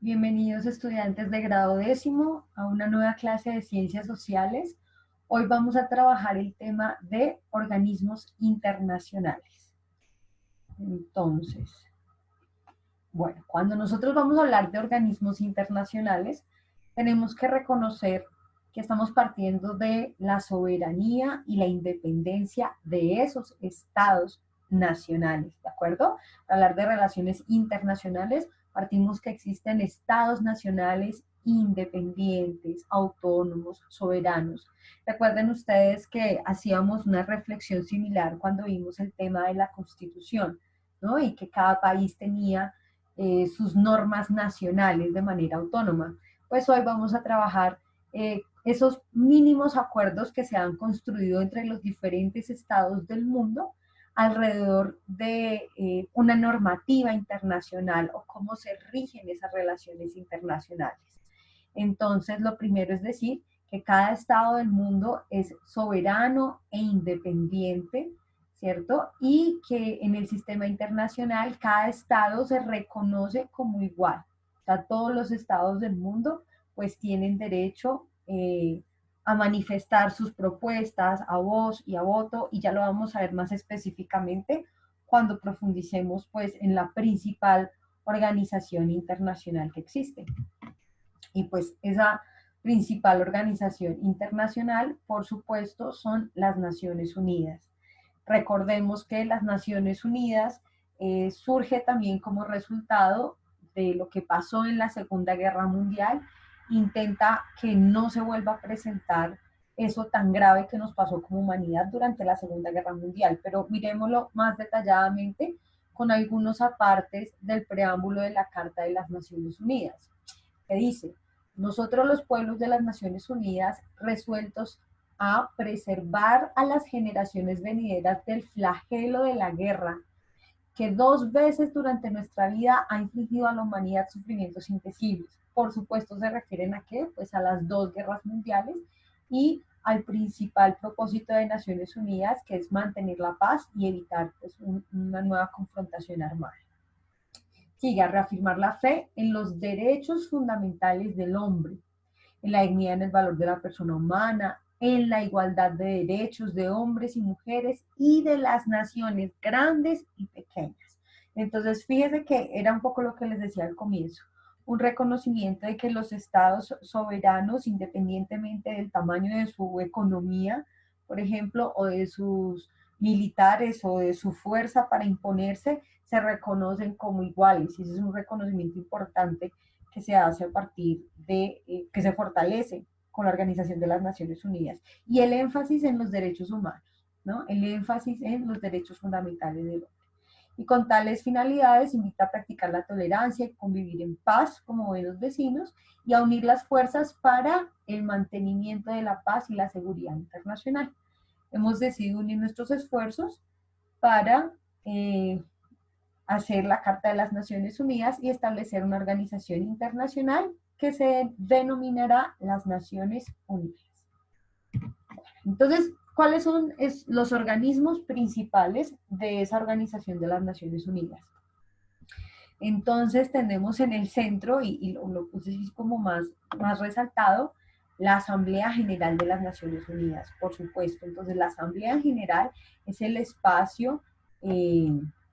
Bienvenidos estudiantes de grado décimo a una nueva clase de ciencias sociales. Hoy vamos a trabajar el tema de organismos internacionales. Entonces, bueno, cuando nosotros vamos a hablar de organismos internacionales, tenemos que reconocer que estamos partiendo de la soberanía y la independencia de esos estados nacionales, ¿de acuerdo? Para hablar de relaciones internacionales, partimos que existen estados nacionales independientes, autónomos, soberanos. Recuerden ustedes que hacíamos una reflexión similar cuando vimos el tema de la Constitución, ¿no? Y que cada país tenía sus normas nacionales de manera autónoma. Pues hoy vamos a trabajar esos mínimos acuerdos que se han construido entre los diferentes estados del mundo alrededor de una normativa internacional o cómo se rigen esas relaciones internacionales. Entonces, lo primero es decir que cada estado del mundo es soberano e independiente, ¿cierto? Y que en el sistema internacional cada estado se reconoce como igual. O sea, todos los estados del mundo pues tienen derecho a manifestar sus propuestas a voz y a voto, y ya lo vamos a ver más específicamente cuando profundicemos pues en la principal organización internacional que existe. Y pues esa principal organización internacional, por supuesto, son las Naciones Unidas. Recordemos que las Naciones Unidas surge también como resultado de lo que pasó en la Segunda Guerra Mundial, intenta que no se vuelva a presentar eso tan grave que nos pasó como humanidad durante la Segunda Guerra Mundial, pero miremoslo más detalladamente con algunos apartes del preámbulo de la Carta de las Naciones Unidas, que dice: nosotros los pueblos de las Naciones Unidas, resueltos a preservar a las generaciones venideras del flagelo de la guerra, que 2 veces durante nuestra vida ha infligido a la humanidad sufrimientos indecibles. Por supuesto, se refieren a qué? Pues a las 2 guerras mundiales y al principal propósito de Naciones Unidas, que es mantener la paz y evitar pues, una nueva confrontación armada. Sigue a reafirmar la fe en los derechos fundamentales del hombre, en la dignidad, en el valor de la persona humana, en la igualdad de derechos de hombres y mujeres y de las naciones grandes y pequeñas. Entonces, fíjese que era un poco lo que les decía al comienzo, un reconocimiento de que los estados soberanos, independientemente del tamaño de su economía, por ejemplo, o de sus militares o de su fuerza para imponerse, se reconocen como iguales. Y ese es un reconocimiento importante que se hace a partir de, que se fortalece con la Organización de las Naciones Unidas. Y el énfasis en los derechos humanos, ¿no? El énfasis en los derechos fundamentales del hombre. Y con tales finalidades invita a practicar la tolerancia y convivir en paz como buenos vecinos y a unir las fuerzas para el mantenimiento de la paz y la seguridad internacional. Hemos decidido unir nuestros esfuerzos para hacer la Carta de las Naciones Unidas y establecer una organización internacional que se denominará las Naciones Unidas. Entonces, ¿cuáles son los organismos principales de esa organización de las Naciones Unidas? Entonces tenemos en el centro, y lo puse así como más resaltado, la Asamblea General de las Naciones Unidas, por supuesto. Entonces la Asamblea General es el espacio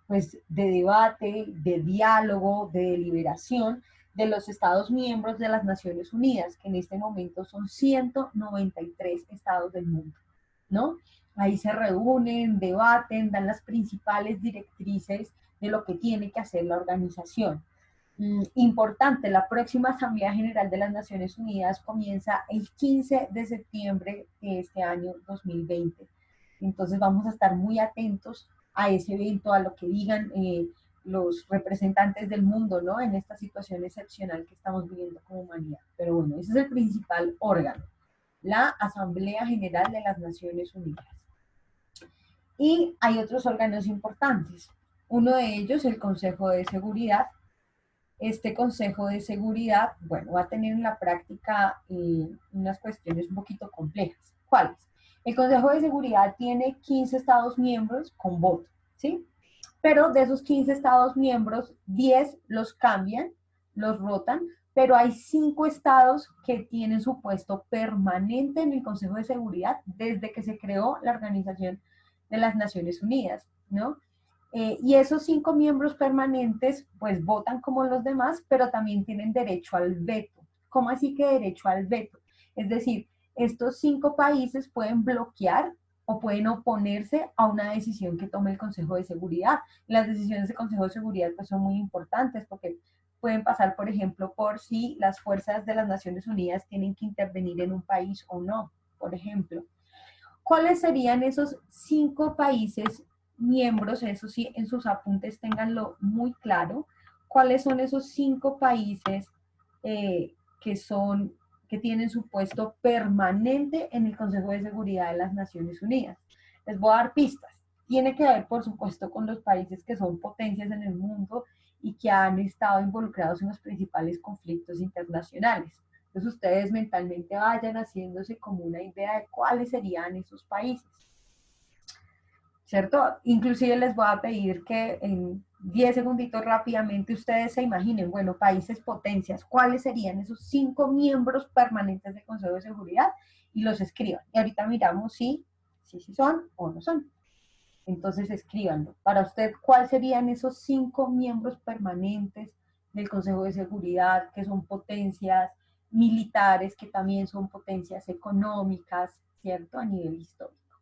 pues, de debate, de diálogo, de deliberación de los Estados miembros de las Naciones Unidas, que en este momento son 193 estados del mundo, ¿no? Ahí se reúnen, debaten, dan las principales directrices de lo que tiene que hacer la organización. Importante, la próxima Asamblea General de las Naciones Unidas comienza el 15 de septiembre de este año 2020. Entonces vamos a estar muy atentos a ese evento, a lo que digan los representantes del mundo, ¿no? En esta situación excepcional que estamos viviendo como humanidad. Pero bueno, ese es el principal órgano, la Asamblea General de las Naciones Unidas. Y hay otros órganos importantes. Uno de ellos, el Consejo de Seguridad. Este Consejo de Seguridad, bueno, va a tener en la práctica unas cuestiones un poquito complejas. ¿Cuáles? El Consejo de Seguridad tiene 15 Estados miembros con voto, ¿sí? Pero de esos 15 Estados miembros, 10 los cambian los rotan, pero hay 5 estados que tienen su puesto permanente en el Consejo de Seguridad desde que se creó la Organización de las Naciones Unidas, ¿no? Y esos 5 miembros permanentes pues votan como los demás, pero también tienen derecho al veto. ¿Cómo así que derecho al veto? Es decir, estos 5 países pueden bloquear o pueden oponerse a una decisión que tome el Consejo de Seguridad. Las decisiones del Consejo de Seguridad pues, son muy importantes porque pueden pasar, por ejemplo, por si las fuerzas de las Naciones Unidas tienen que intervenir en un país o no, por ejemplo. ¿Cuáles serían esos 5 países miembros? Eso sí, en sus apuntes ténganlo muy claro. ¿Cuáles son esos 5 países que son, que tienen su puesto permanente en el Consejo de Seguridad de las Naciones Unidas? Les voy a dar pistas. Tiene que ver, por supuesto, con los países que son potencias en el mundo y que han estado involucrados en los principales conflictos internacionales. Entonces ustedes mentalmente vayan haciéndose como una idea de cuáles serían esos países, ¿cierto? Inclusive les voy a pedir que en 10 segunditos rápidamente ustedes se imaginen, bueno, países potencias, cuáles serían esos 5 miembros permanentes del Consejo de Seguridad y los escriban. Y ahorita miramos si son o no son. Entonces escríbanlo. Para usted, ¿cuáles serían esos 5 miembros permanentes del Consejo de Seguridad que son potencias militares, que también son potencias económicas, ¿cierto? A nivel histórico.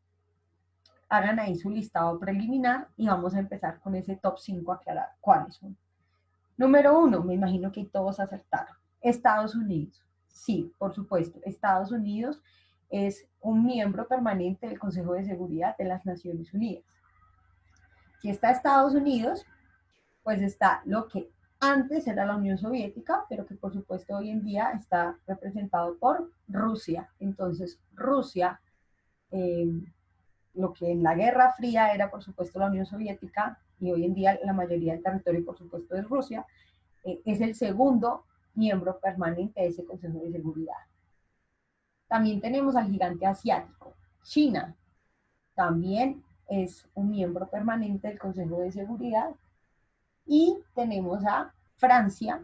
Hagan ahí su listado preliminar y vamos a empezar con ese top 5 a aclarar cuáles son. Número 1, me imagino que todos acertaron. Estados Unidos. Sí, por supuesto. Estados Unidos es un miembro permanente del Consejo de Seguridad de las Naciones Unidas. Si está Estados Unidos, pues está lo que antes era la Unión Soviética, pero que por supuesto hoy en día está representado por Rusia. Entonces, Rusia, lo que en la Guerra Fría era por supuesto la Unión Soviética, y hoy en día la mayoría del territorio por supuesto es Rusia, es el segundo miembro permanente de ese Consejo de Seguridad. También tenemos al gigante asiático, China, también es un miembro permanente del Consejo de Seguridad. Y tenemos a Francia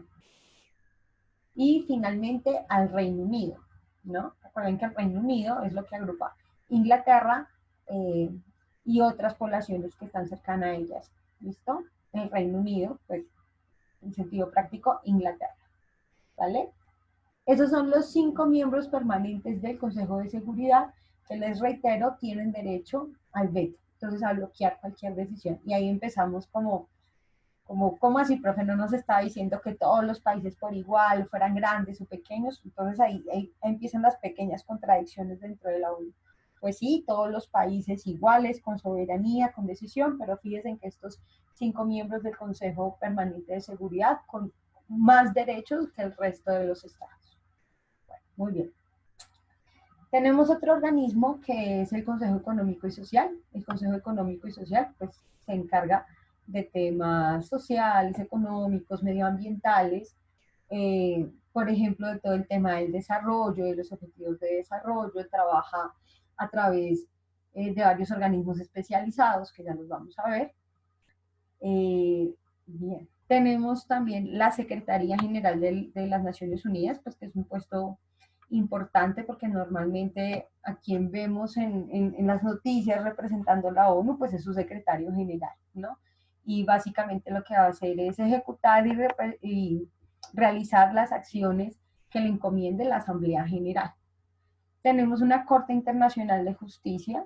y finalmente al Reino Unido, ¿no? Recuerden que el Reino Unido es lo que agrupa Inglaterra y otras poblaciones que están cercanas a ellas, ¿listo? El Reino Unido, pues, en sentido práctico, Inglaterra, ¿vale? Esos son los 5 miembros permanentes del Consejo de Seguridad que les reitero tienen derecho al veto, entonces a bloquear cualquier decisión. Y ahí empezamos como ¿cómo así, profe? No nos está diciendo que todos los países por igual fueran grandes o pequeños. Entonces ahí empiezan las pequeñas contradicciones dentro de la ONU. Pues sí, todos los países iguales, con soberanía, con decisión, pero fíjense en que estos 5 miembros del Consejo Permanente de Seguridad con más derechos que el resto de los estados. Bueno, muy bien. Tenemos otro organismo que es el Consejo Económico y Social. El Consejo Económico y Social pues se encarga de temas sociales, económicos, medioambientales, por ejemplo, de todo el tema del desarrollo, de los objetivos de desarrollo, trabaja a través de varios organismos especializados, que ya los vamos a ver. Bien, tenemos también la Secretaría General de las Naciones Unidas, pues que es un puesto importante porque normalmente a quien vemos en las noticias representando la ONU, pues es su secretario general, ¿no? Y básicamente lo que va a hacer es ejecutar y realizar las acciones que le encomiende la Asamblea General. Tenemos una Corte Internacional de Justicia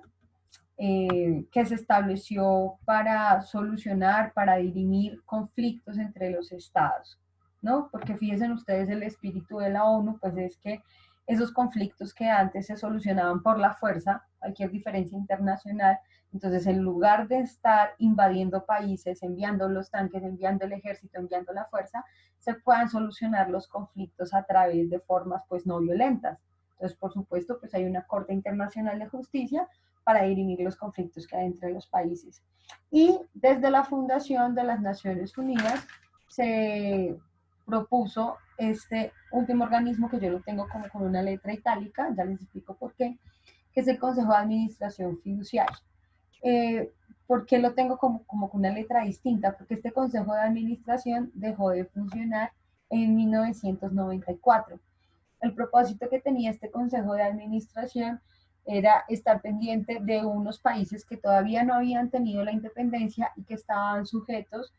que se estableció para solucionar, para dirimir conflictos entre los estados, ¿no? Porque fíjense ustedes, el espíritu de la ONU, pues es que esos conflictos que antes se solucionaban por la fuerza, cualquier diferencia internacional, entonces en lugar de estar invadiendo países, enviando los tanques, enviando el ejército, enviando la fuerza, se puedan solucionar los conflictos a través de formas pues no violentas. Entonces, por supuesto, pues hay una Corte Internacional de Justicia para dirimir los conflictos que hay entre los países. Y desde la fundación de las Naciones Unidas se propuso este último organismo que yo lo tengo como con una letra itálica, ya les explico por qué, que es el Consejo de Administración Fiduciaria. ¿Por qué lo tengo como con una letra distinta? Porque este Consejo de Administración dejó de funcionar en 1994. El propósito que tenía este Consejo de Administración era estar pendiente de unos países que todavía no habían tenido la independencia y que estaban sujetos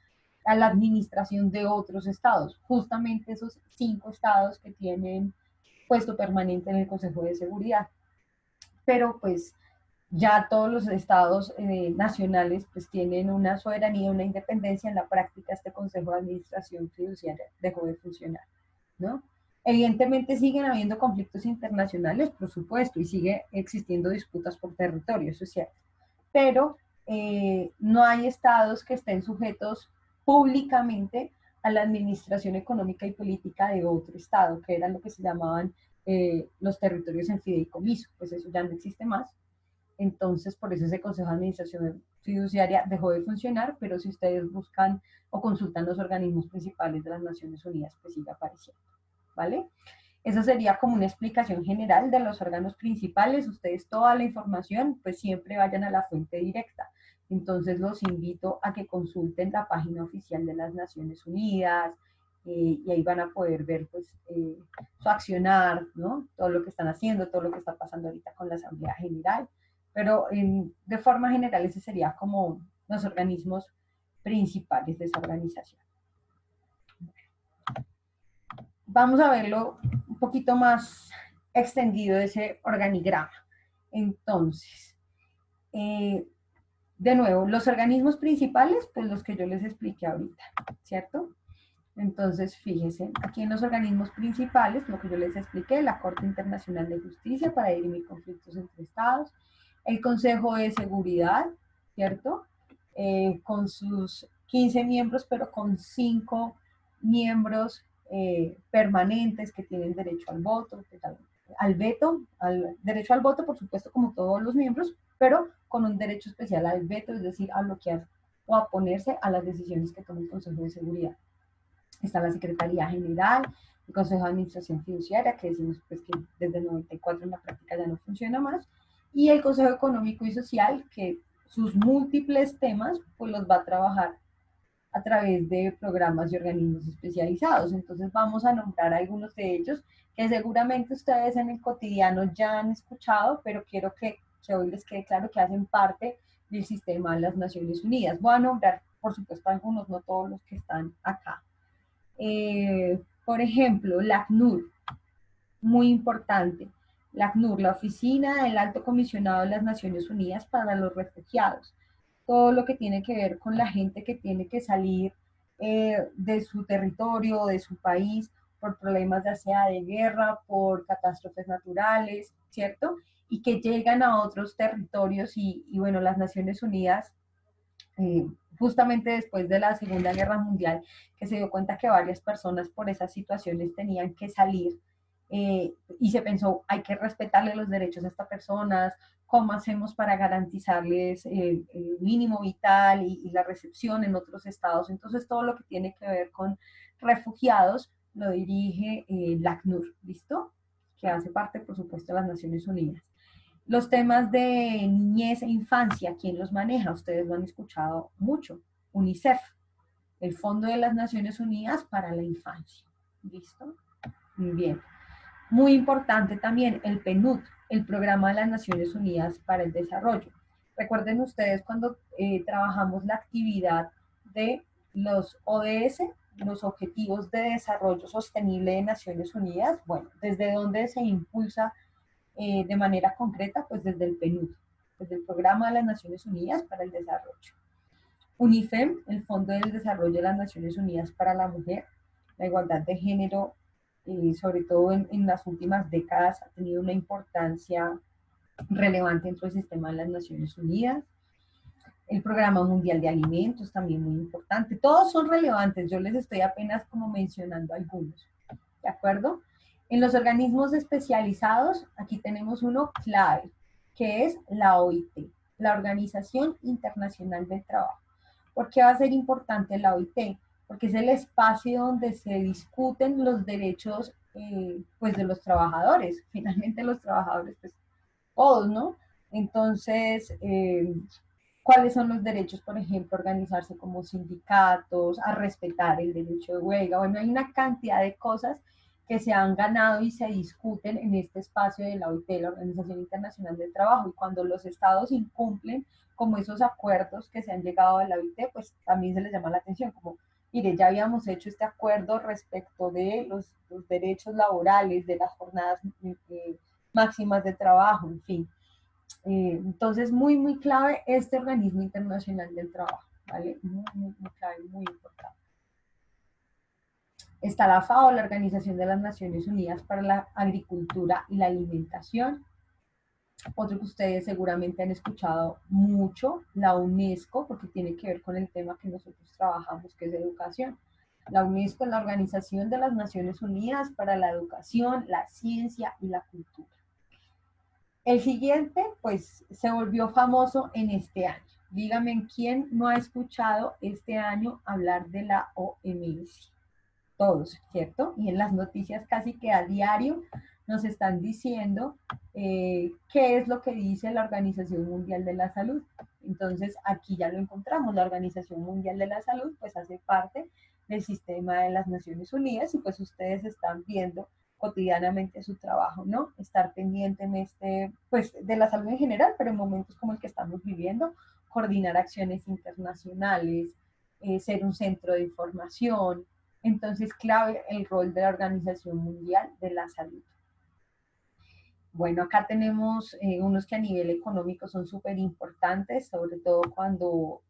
a la administración de otros estados, justamente esos 5 estados que tienen puesto permanente en el Consejo de Seguridad. Pero pues ya todos los estados nacionales pues tienen una soberanía, una independencia. En la práctica este Consejo de Administración Fiduciaria dejó de funcionar, ¿no? Evidentemente siguen habiendo conflictos internacionales, por supuesto, y sigue existiendo disputas por territorio, eso es cierto, pero no hay estados que estén sujetos públicamente a la administración económica y política de otro estado, que eran lo que se llamaban los territorios en fideicomiso, pues eso ya no existe más. Entonces, por eso ese Consejo de Administración Fiduciaria dejó de funcionar, pero si ustedes buscan o consultan los organismos principales de las Naciones Unidas, pues sigue apareciendo, ¿vale? Esa sería como una explicación general de los órganos principales. Ustedes toda la información, pues siempre vayan a la fuente directa. Entonces los invito a que consulten la página oficial de las Naciones Unidas, y ahí van a poder ver pues su accionar, ¿no? Todo lo que están haciendo, todo lo que está pasando ahorita con la Asamblea General. Pero de forma general ese sería como los organismos principales de esa organización. Vamos a verlo un poquito más extendido, ese organigrama. Entonces, de nuevo, los organismos principales, pues los que yo les expliqué ahorita, ¿cierto? Entonces, fíjense, aquí en los organismos principales, lo que yo les expliqué, la Corte Internacional de Justicia para dirimir conflictos entre estados, el Consejo de Seguridad, ¿cierto? Con sus 15 miembros, pero con 5 miembros permanentes que tienen derecho al voto, al veto, al derecho al voto, por supuesto, como todos los miembros, pero con un derecho especial al veto, es decir, a bloquear o a oponerse a las decisiones que tome el Consejo de Seguridad. Está la Secretaría General, el Consejo de Administración Fiduciaria, que decimos pues que desde el 94 en la práctica ya no funciona más, y el Consejo Económico y Social, que sus múltiples temas pues los va a trabajar a través de programas y organismos especializados. Entonces vamos a nombrar algunos de ellos que seguramente ustedes en el cotidiano ya han escuchado, pero quiero que hoy les quede claro que hacen parte del sistema de las Naciones Unidas. Voy a nombrar, por supuesto, algunos, no todos los que están acá. Por ejemplo, la ACNUR, muy importante. La ACNUR, la Oficina del Alto Comisionado de las Naciones Unidas para los Refugiados. Todo lo que tiene que ver con la gente que tiene que salir de su territorio, de su país, por problemas ya sea de guerra, por catástrofes naturales, ¿cierto? Y que llegan a otros territorios y bueno, las Naciones Unidas justamente después de la Segunda Guerra Mundial, que se dio cuenta que varias personas por esas situaciones tenían que salir, y se pensó, hay que respetarle los derechos a estas personas, cómo hacemos para garantizarles el mínimo vital y la recepción en otros estados. Entonces todo lo que tiene que ver con refugiados lo dirige la ACNUR, ¿listo? Que hace parte, por supuesto, de las Naciones Unidas. Los temas de niñez e infancia, ¿quién los maneja? Ustedes lo han escuchado mucho. UNICEF, el Fondo de las Naciones Unidas para la Infancia. ¿Listo? Muy bien. Muy importante también el PNUD, el Programa de las Naciones Unidas para el Desarrollo. Recuerden ustedes cuando trabajamos la actividad de los ODS, los Objetivos de Desarrollo Sostenible de Naciones Unidas. Bueno, ¿desde dónde se impulsa de manera concreta? Pues desde el PNUD, desde el Programa de las Naciones Unidas para el Desarrollo. UNIFEM, el Fondo del Desarrollo de las Naciones Unidas para la Mujer, la igualdad de género, sobre todo en las últimas décadas, ha tenido una importancia relevante dentro del sistema de las Naciones Unidas. El Programa Mundial de Alimentos, también muy importante. Todos son relevantes, yo les estoy apenas como mencionando algunos, ¿de acuerdo? En los organismos especializados, aquí tenemos uno clave, que es la OIT, la Organización Internacional del Trabajo. ¿Por qué va a ser importante la OIT? Porque es el espacio donde se discuten los derechos pues de los trabajadores. Finalmente los trabajadores, pues todos, ¿no? Entonces, cuáles son los derechos, por ejemplo, organizarse como sindicatos, a respetar el derecho de huelga. Bueno, hay una cantidad de cosas que se han ganado y se discuten en este espacio de la OIT, la Organización Internacional del Trabajo, y cuando los estados incumplen como esos acuerdos que se han llegado a la OIT, pues también se les llama la atención, como, mire, ya habíamos hecho este acuerdo respecto de los derechos laborales, de las jornadas máximas de trabajo, en fin. Entonces, muy, muy clave este organismo internacional del trabajo, ¿vale? Muy, muy, muy clave, muy importante. Está la FAO, la Organización de las Naciones Unidas para la Agricultura y la Alimentación. Otro que ustedes seguramente han escuchado mucho, la UNESCO, porque tiene que ver con el tema que nosotros trabajamos, que es educación. La UNESCO es la Organización de las Naciones Unidas para la Educación, la Ciencia y la Cultura. El siguiente, pues, se volvió famoso en este año. Díganme quién no ha escuchado este año hablar de la OMS. Todos, ¿cierto? Y en las noticias casi que a diario nos están diciendo qué es lo que dice la Organización Mundial de la Salud. Entonces, aquí ya lo encontramos. La Organización Mundial de la Salud, pues, hace parte del sistema de las Naciones Unidas y pues ustedes están viendo cotidianamente su trabajo, ¿no? Estar pendiente en pues, de la salud en general, pero en momentos como el que estamos viviendo, coordinar acciones internacionales, ser un centro de información. Entonces, clave el rol de la Organización Mundial de la Salud. Bueno, acá tenemos unos que a nivel económico son súper importantes, sobre todo cuando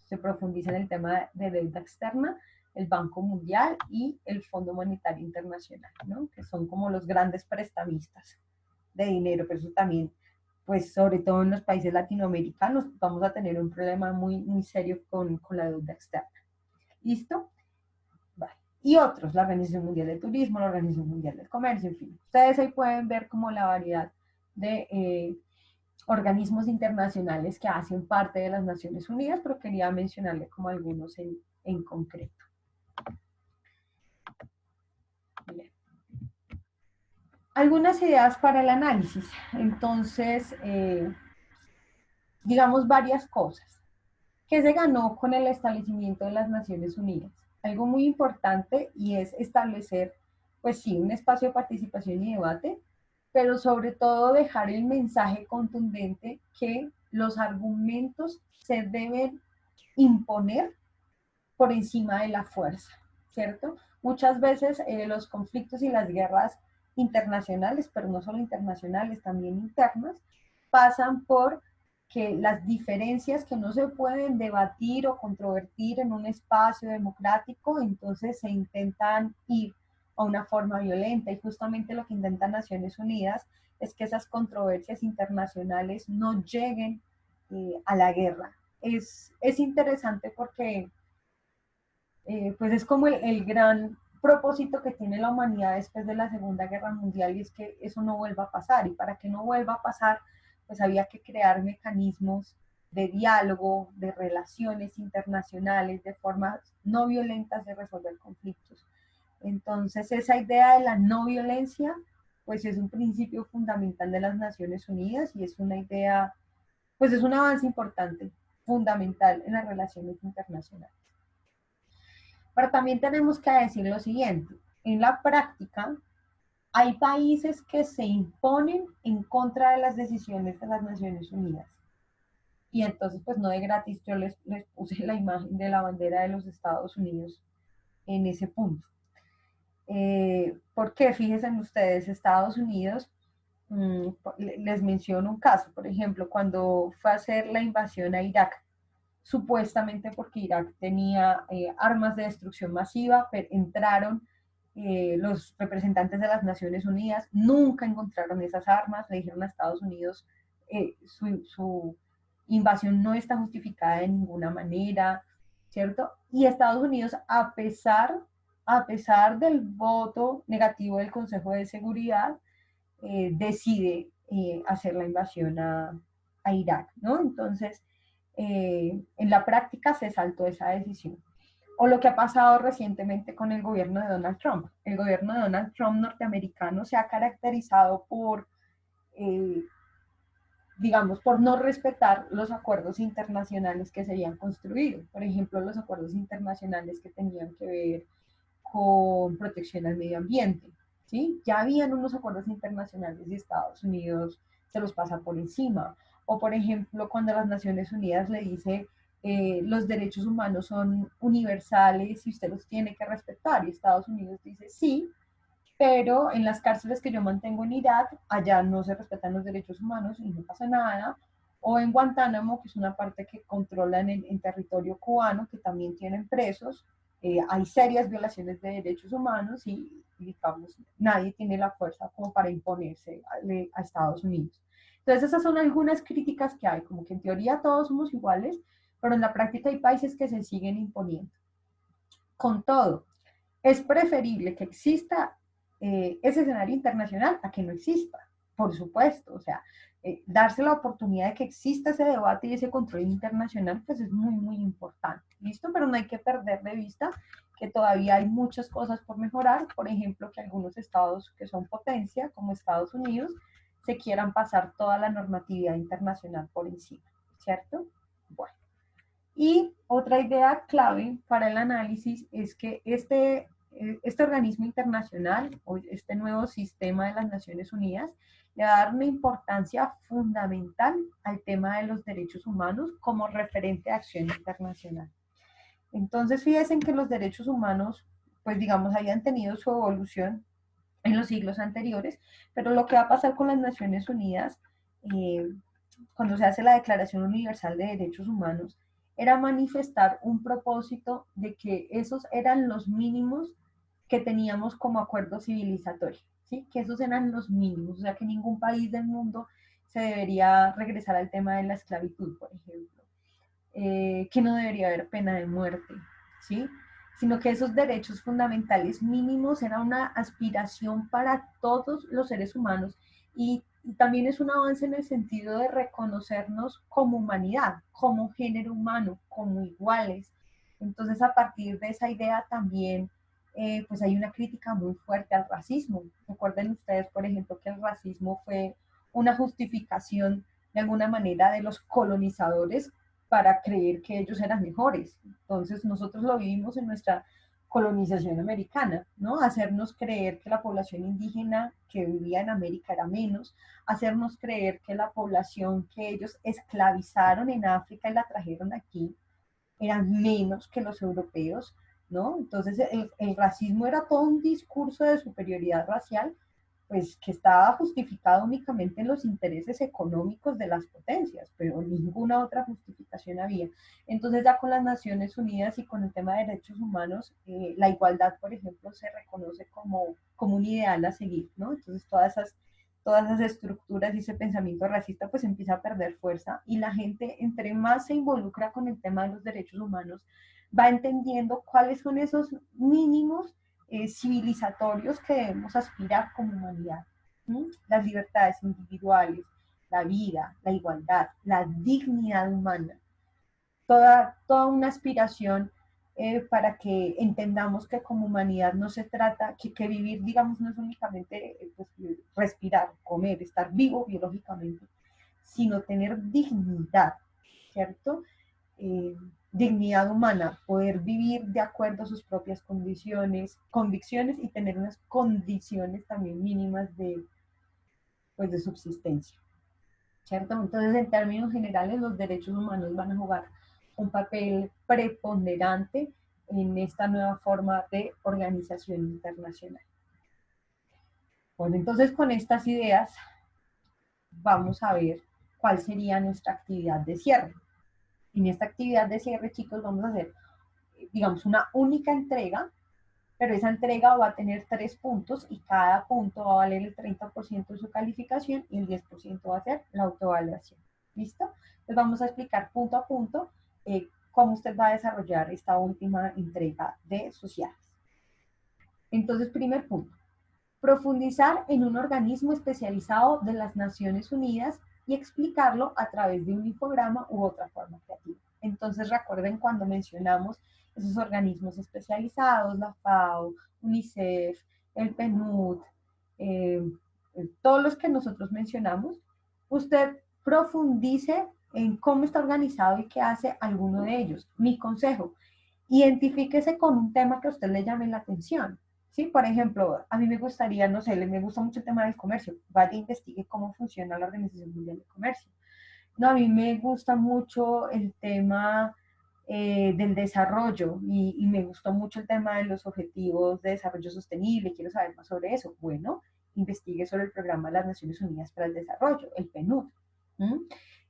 se profundiza en el tema de deuda externa, el Banco Mundial y el Fondo Monetario Internacional, ¿no? Que son como los grandes prestamistas de dinero, pero eso también, pues sobre todo en los países latinoamericanos, vamos a tener un problema muy, muy serio con la deuda externa. ¿Listo? Vale. Y otros, la Organización Mundial del Turismo, la Organización Mundial del Comercio, en fin. Ustedes ahí pueden ver como la variedad de organismos internacionales que hacen parte de las Naciones Unidas, pero quería mencionarle como algunos en concreto. Bien. Algunas ideas para el análisis. Entonces, digamos varias cosas. ¿Qué se ganó con el establecimiento de las Naciones Unidas? Algo muy importante y es establecer, pues sí, un espacio de participación y debate, pero sobre todo dejar el mensaje contundente que los argumentos se deben imponer por encima de la fuerza, ¿cierto? Muchas veces los conflictos y las guerras internacionales, pero no solo internacionales, también internas, pasan por que las diferencias que no se pueden debatir o controvertir en un espacio democrático, entonces se intentan ir a una forma violenta y justamente lo que intentan Naciones Unidas es que esas controversias internacionales no lleguen a la guerra. Es interesante porque pues es como el gran propósito que tiene la humanidad después de la Segunda Guerra Mundial y es que eso no vuelva a pasar. Y para que no vuelva a pasar, pues había que crear mecanismos de diálogo, de relaciones internacionales, de formas no violentas de resolver conflictos. Entonces, esa idea de la no violencia, pues es un principio fundamental de las Naciones Unidas y es una idea, pues es un avance importante, fundamental en las relaciones internacionales. Pero también tenemos que decir lo siguiente, en la práctica hay países que se imponen en contra de las decisiones de las Naciones Unidas. Y entonces, pues no de gratis, yo les puse la imagen de la bandera de los Estados Unidos en ese punto. Porque fíjense ustedes, Estados Unidos, les menciono un caso, por ejemplo, cuando fue a hacer la invasión a Irak, supuestamente porque Irak tenía armas de destrucción masiva, pero entraron los representantes de las Naciones Unidas, nunca encontraron esas armas, le dijeron a Estados Unidos, su invasión no está justificada de ninguna manera, ¿cierto? Y Estados Unidos, a pesar del voto negativo del Consejo de Seguridad, decide hacer la invasión a Irak, ¿no? Entonces, en la práctica se saltó esa decisión. O lo que ha pasado recientemente con el gobierno de Donald Trump. El gobierno de Donald Trump norteamericano se ha caracterizado por digamos, por no respetar los acuerdos internacionales que se habían construido. Por ejemplo, los acuerdos internacionales que tenían que ver con protección al medio ambiente, ¿sí? Ya habían unos acuerdos internacionales y Estados Unidos se los pasa por encima. O, por ejemplo, cuando las Naciones Unidas le dice los derechos humanos son universales y usted los tiene que respetar, y Estados Unidos dice sí, pero en las cárceles que yo mantengo en Irak, allá no se respetan los derechos humanos y no pasa nada. O en Guantánamo, que es una parte que controlan en territorio cubano, que también tienen presos, hay serias violaciones de derechos humanos y, digamos, nadie tiene la fuerza como para imponerse a Estados Unidos. Entonces esas son algunas críticas que hay, como que en teoría todos somos iguales, pero en la práctica hay países que se siguen imponiendo. Con todo, es preferible que exista ese escenario internacional a que no exista, por supuesto. O sea, darse la oportunidad de que exista ese debate y ese control internacional, pues es muy, muy importante. ¿Listo? Pero no hay que perder de vista que todavía hay muchas cosas por mejorar. Por ejemplo, que algunos estados que son potencia, como Estados Unidos, se quieran pasar toda la normatividad internacional por encima, ¿cierto? Bueno. Y otra idea clave para el análisis es que este organismo internacional, o este nuevo sistema de las Naciones Unidas, le va a dar una importancia fundamental al tema de los derechos humanos como referente de acción internacional. Entonces, fíjense que los derechos humanos, pues digamos, hayan tenido su evolución en los siglos anteriores, pero lo que va a pasar con las Naciones Unidas, eh, cuando se hace la Declaración Universal de Derechos Humanos, era manifestar un propósito de que esos eran los mínimos que teníamos como acuerdo civilizatorio, ¿sí? Que esos eran los mínimos, o sea que ningún país del mundo se debería regresar al tema de la esclavitud, por ejemplo, que no debería haber pena de muerte, ¿sí? Sino que esos derechos fundamentales mínimos era una aspiración para todos los seres humanos y también es un avance en el sentido de reconocernos como humanidad, como género humano, como iguales. Entonces, a partir de esa idea también, pues hay una crítica muy fuerte al racismo. Recuerden ustedes, por ejemplo, que el racismo fue una justificación de alguna manera de los colonizadores para creer que ellos eran mejores. Entonces nosotros lo vivimos en nuestra colonización americana, ¿no? Hacernos creer que la población indígena que vivía en América era menos, hacernos creer que la población que ellos esclavizaron en África y la trajeron aquí eran menos que los europeos, ¿no? Entonces el racismo era todo un discurso de superioridad racial pues que estaba justificado únicamente en los intereses económicos de las potencias, pero ninguna otra justificación había. Entonces ya con las Naciones Unidas y con el tema de derechos humanos, la igualdad, por ejemplo, se reconoce como un ideal a seguir, ¿no? Entonces todas esas estructuras y ese pensamiento racista pues empieza a perder fuerza y la gente entre más se involucra con el tema de los derechos humanos va entendiendo cuáles son esos mínimos civilizatorios que debemos aspirar como humanidad. ¿Sí? Las libertades individuales, la vida, la igualdad, la dignidad humana, toda una aspiración para que entendamos que como humanidad no se trata, que vivir, digamos, no es únicamente pues, respirar, comer, estar vivo biológicamente, sino tener dignidad, ¿cierto? Dignidad humana, poder vivir de acuerdo a sus propias condiciones, convicciones y tener unas condiciones también mínimas pues, de subsistencia, ¿cierto? Entonces, en términos generales, los derechos humanos van a jugar un papel preponderante en esta nueva forma de organización internacional. Bueno, entonces con estas ideas vamos a ver cuál sería nuestra actividad de cierre. En esta actividad de cierre, chicos, vamos a hacer, digamos, una única entrega, pero esa entrega va a tener 3 puntos y cada punto va a valer el 30% de su calificación y el 10% va a ser la autoevaluación. ¿Listo? Entonces vamos a explicar punto a punto cómo usted va a desarrollar esta última entrega de sociales. Entonces, primer punto, profundizar en un organismo especializado de las Naciones Unidas y explicarlo a través de un infograma u otra forma creativa. Entonces recuerden cuando mencionamos esos organismos especializados, la FAO, UNICEF, el PNUD, todos los que nosotros mencionamos, usted profundice en cómo está organizado y qué hace alguno de ellos. Mi consejo, identifíquese con un tema que a usted le llame la atención. ¿Sí? Por ejemplo, a mí me gustaría, no sé, me gusta mucho el tema del comercio. Vaya, investigue cómo funciona la Organización Mundial del Comercio. No, a mí me gusta mucho el tema del desarrollo y me gustó mucho el tema de los objetivos de desarrollo sostenible. Quiero saber más sobre eso. Bueno, investigue sobre el programa de las Naciones Unidas para el Desarrollo, el PNUD. ¿Mm?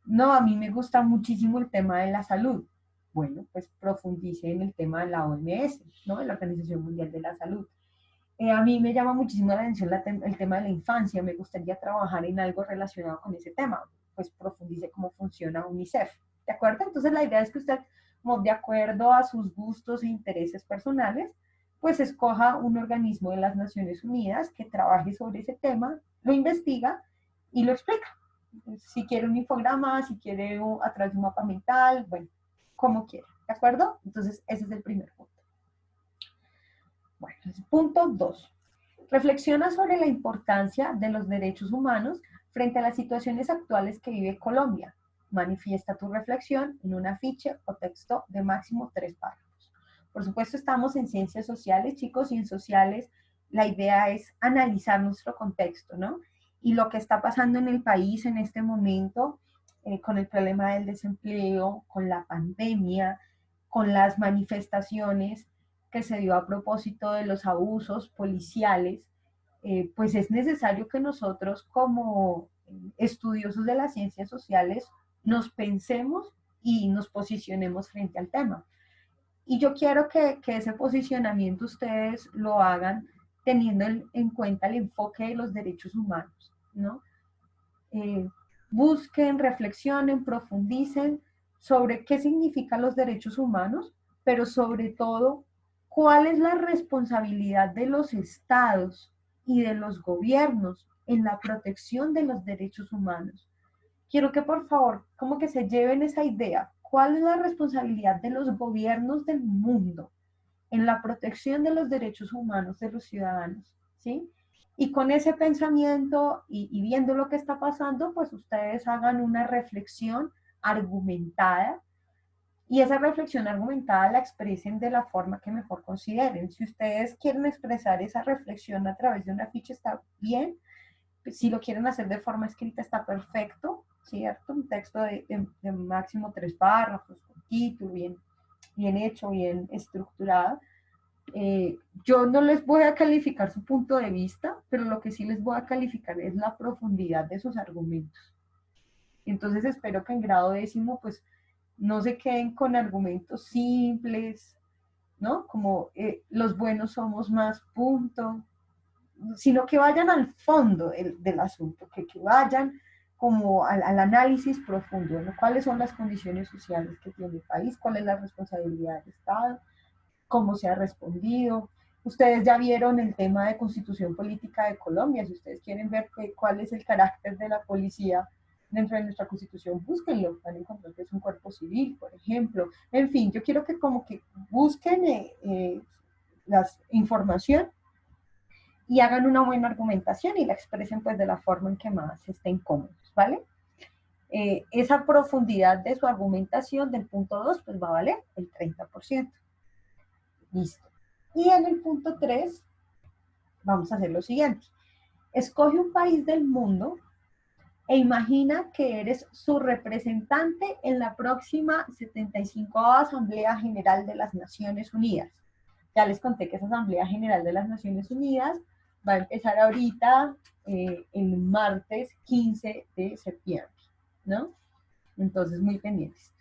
No, a mí me gusta muchísimo el tema de la salud. Bueno, pues profundice en el tema de la OMS, ¿no? La Organización Mundial de la Salud. A mí me llama muchísimo la atención el tema de la infancia, me gustaría trabajar en algo relacionado con ese tema, pues profundice cómo funciona UNICEF, ¿de acuerdo? Entonces la idea es que usted, como de acuerdo a sus gustos e intereses personales, pues escoja un organismo de las Naciones Unidas que trabaje sobre ese tema, lo investiga y lo explica. Si quiere un infograma, si quiere a través de un mapa mental, bueno, como quiera, ¿de acuerdo? Entonces ese es el primer punto. Bueno, punto 2. Reflexiona sobre la importancia de los derechos humanos frente a las situaciones actuales que vive Colombia. Manifiesta tu reflexión en un afiche o texto de máximo 3 párrafos. Por supuesto, estamos en ciencias sociales, chicos, y en sociales la idea es analizar nuestro contexto, ¿no? Y lo que está pasando en el país en este momento, con el problema del desempleo, con la pandemia, con las manifestaciones que se dio a propósito de los abusos policiales, pues es necesario que nosotros como estudiosos de las ciencias sociales nos pensemos y nos posicionemos frente al tema. Y yo quiero que ese posicionamiento ustedes lo hagan teniendo en cuenta el enfoque de los derechos humanos, ¿no? Busquen, reflexionen, profundicen sobre qué significan los derechos humanos, pero sobre todo, cuál es la responsabilidad de los estados y de los gobiernos en la protección de los derechos humanos. Quiero que por favor, como que se lleven esa idea, cuál es la responsabilidad de los gobiernos del mundo en la protección de los derechos humanos de los ciudadanos, ¿sí? Y con ese pensamiento y viendo lo que está pasando, pues ustedes hagan una reflexión argumentada y esa reflexión argumentada la expresen de la forma que mejor consideren. Si ustedes quieren expresar esa reflexión a través de una ficha, está bien. Si lo quieren hacer de forma escrita, está perfecto, ¿cierto? Un texto de máximo 3 párrafos, con título, bien hecho, bien estructurado. Yo no les voy a calificar su punto de vista, pero lo que sí les voy a calificar es la profundidad de sus argumentos. Entonces espero que en grado décimo, pues, no se queden con argumentos simples, ¿no? Como los buenos somos más, punto, sino que vayan al fondo del asunto, que vayan como al análisis profundo, ¿no? ¿Cuáles son las condiciones sociales que tiene el país? ¿Cuál es la responsabilidad del Estado? ¿Cómo se ha respondido? Ustedes ya vieron el tema de constitución política de Colombia. Si ustedes quieren ver cuál es el carácter de la policía dentro de nuestra constitución, búsquenlo. Van a encontrar que es un cuerpo civil, por ejemplo. En fin, yo quiero que como que busquen la información y hagan una buena argumentación y la expresen pues de la forma en que más estén cómodos, ¿vale? Esa profundidad de su argumentación del punto 2 pues va a valer el 30%. Listo. Y en el punto 3 vamos a hacer lo siguiente. Escoge un país del mundo e imagina que eres su representante en la próxima 75ª Asamblea General de las Naciones Unidas. Ya les conté que esa Asamblea General de las Naciones Unidas va a empezar ahorita el martes 15 de septiembre, ¿no? Entonces, muy pendientes.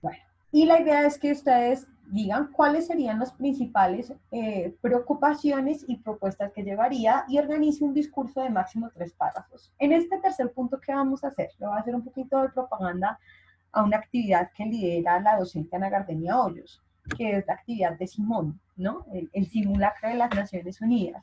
Bueno, y la idea es que ustedes digan cuáles serían las principales preocupaciones y propuestas que llevaría y organice un discurso de máximo 3 párrafos. En este tercer punto, ¿qué vamos a hacer? Le voy a hacer un poquito de propaganda a una actividad que lidera la docente Ana Gardenia Hoyos, que es la actividad de Simón, ¿no? El simulacro de las Naciones Unidas.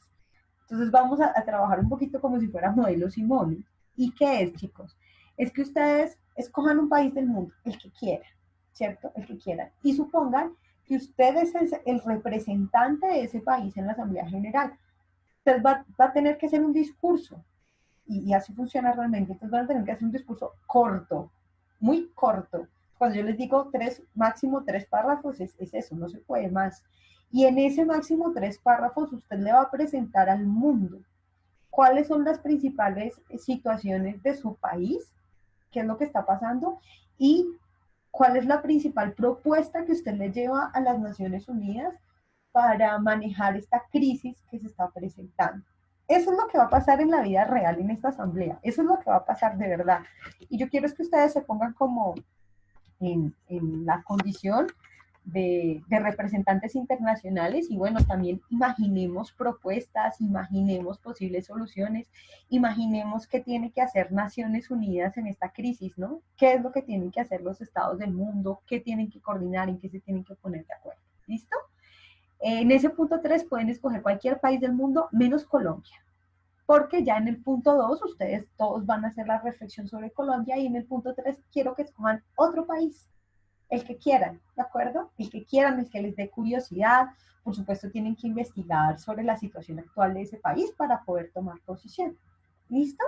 Entonces vamos a trabajar un poquito como si fuera modelo Simón. ¿Y qué es, chicos? Es que ustedes escojan un país del mundo, el que quieran, ¿cierto? El que quieran. Y supongan que usted es el representante de ese país en la Asamblea General. Usted va a tener que hacer un discurso y así funciona realmente. Entonces van a tener que hacer un discurso corto, muy corto. Cuando yo les digo máximo tres párrafos, es eso, no se puede más. Y en ese máximo tres párrafos usted le va a presentar al mundo cuáles son las principales situaciones de su país, qué es lo que está pasando y cuál es la principal propuesta que usted le lleva a las Naciones Unidas para manejar esta crisis que se está presentando. Eso es lo que va a pasar en la vida real en esta asamblea. Eso es lo que va a pasar de verdad. Y yo quiero es que ustedes se pongan como en la condición de representantes internacionales y bueno, también imaginemos propuestas, imaginemos posibles soluciones, imaginemos qué tiene que hacer Naciones Unidas en esta crisis, ¿no? ¿Qué es lo que tienen que hacer los estados del mundo? ¿Qué tienen que coordinar? ¿En qué se tienen que poner de acuerdo? ¿Listo? En ese punto 3 pueden escoger cualquier país del mundo menos Colombia, porque ya en el punto 2 ustedes todos van a hacer la reflexión sobre Colombia y en el punto 3 quiero que escojan otro país, el que quieran, ¿de acuerdo? El que quieran, el que les dé curiosidad. Por supuesto, tienen que investigar sobre la situación actual de ese país para poder tomar posición. ¿Listo?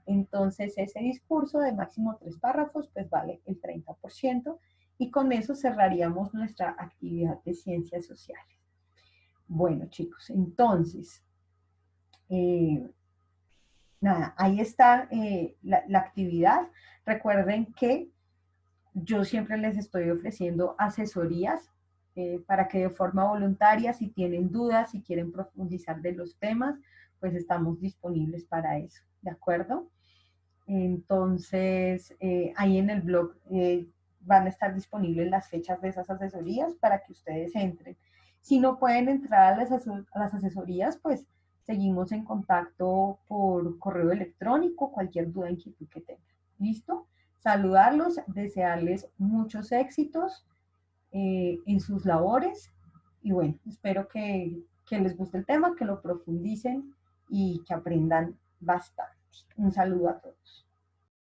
Entonces, ese discurso de máximo 3 párrafos, pues vale el 30% y con eso cerraríamos nuestra actividad de ciencias sociales. Bueno, chicos, entonces, nada, ahí está la actividad. Recuerden que yo siempre les estoy ofreciendo asesorías para que de forma voluntaria, si tienen dudas, si quieren profundizar de los temas, pues estamos disponibles para eso, ¿de acuerdo? Entonces, ahí en el blog van a estar disponibles las fechas de esas asesorías para que ustedes entren. Si no pueden entrar a las asesorías, pues seguimos en contacto por correo electrónico, cualquier duda, inquietud que tengan. ¿Listo? Saludarlos, desearles muchos éxitos en sus labores y bueno, espero que les guste el tema, que lo profundicen y que aprendan bastante. Un saludo a todos.